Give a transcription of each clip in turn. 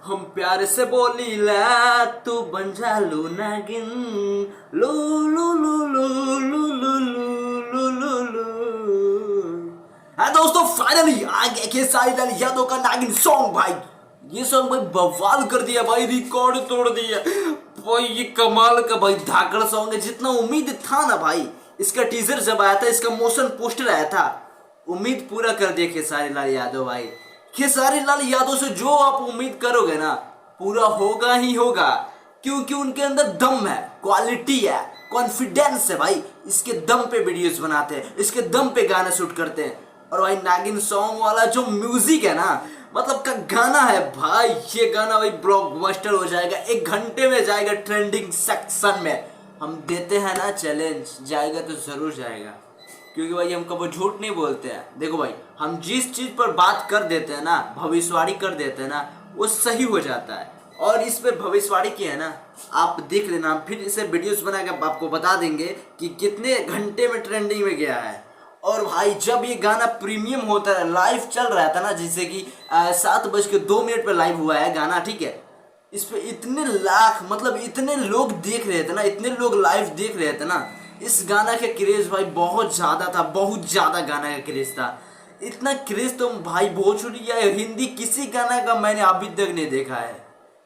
हम प्यार से बोली ला तू बन जा लो नागिन लो लो लो लो लो लो लो लो लो। हाँ दोस्तों, फाइनली आ गया खेसारी लाल यादव का नागिन सॉन्ग भाई। ये सॉन्ग भाई बवाल कर दिया भाई, रिकॉर्ड तोड़ दिया भाई। ये कमाल का भाई धाकड़ सॉन्ग है। जितना उम्मीद था ना भाई, इसका टीजर जब आया था, इसका मोशन पोस्टर आया था, उम्मीद पूरा कर दिया खेसारी लाल यादव भाई। खेसारी लाल यादव से जो आप उम्मीद करोगे ना, पूरा होगा ही होगा, क्योंकि उनके अंदर दम है, क्वालिटी है, कॉन्फिडेंस है भाई। इसके दम पे वीडियोस बनाते हैं, इसके दम पे गाना शूट करते हैं। और भाई नागिन सॉन्ग वाला जो म्यूजिक है ना, मतलब का गाना है भाई, ये गाना भाई ब्लॉकबस्टर हो जाएगा, 1 घंटे में जाएगा ट्रेंडिंग सेक्शन में। हम देते हैं ना चैलेंज, जाएगा तो जरूर जाएगा, क्योंकि भाई हम कभी झूठ नहीं बोलते हैं। देखो भाई, हम जिस चीज पर बात कर देते हैं ना, भविष्यवाणी कर देते हैं ना, वो सही हो जाता है। और इस पे भविष्यवाणी की है ना, आप देख लेना, हम फिर इसे वीडियोस बना के आपको बता देंगे कि कितने घंटे में ट्रेंडिंग में गया है। और भाई जब ये गाना प्रीमियम होता है, लाइव चल रहा था ना, जैसे कि 7:02 पे लाइव हुआ है गाना, ठीक है, इस पे इतने लाख, मतलब इतने लोग देख रहे थे ना, इतने लोग लाइव देख रहे थे ना, इस गाना का क्रेज भाई बहुत ज्यादा था, बहुत ज्यादा गाना का क्रेज था। इतना क्रेज तो भाई भोजपुरी या हिंदी किसी गाना का मैंने अभी तक नहीं देखा है,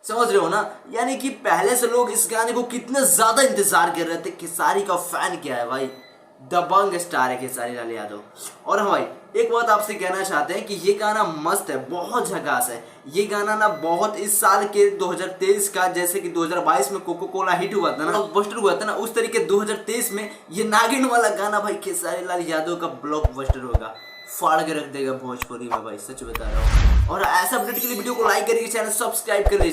समझ रहे हो ना। यानी कि पहले से लोग इस गाने को कितने ज्यादा इंतजार कर रहे थे। खेसारी का फैन क्या है भाई, दबंग स्टार है खेसारी लाल यादव। और हाँ भाई, एक बात आपसे कहना चाहते हैं कि ये गाना मस्त है, बहुत झकास है। ये गाना ना बहुत इस साल के 2023 का, जैसे कि 2022 में कोको कोला हिट हुआ था ना, ब्लॉकबस्टर हुआ था ना, उस तरीके 2023 में ये नागिन वाला गाना भाई खेसारी लाल यादव का ब्लॉकबस्टर होगा, फाड़ के रख देगा भोजपुरी में भाई, सच बता रहा हूँ। और ऐसा अपडेट के लिए वीडियो को लाइक करिए, चैनल सब्सक्राइब कर लीजिए।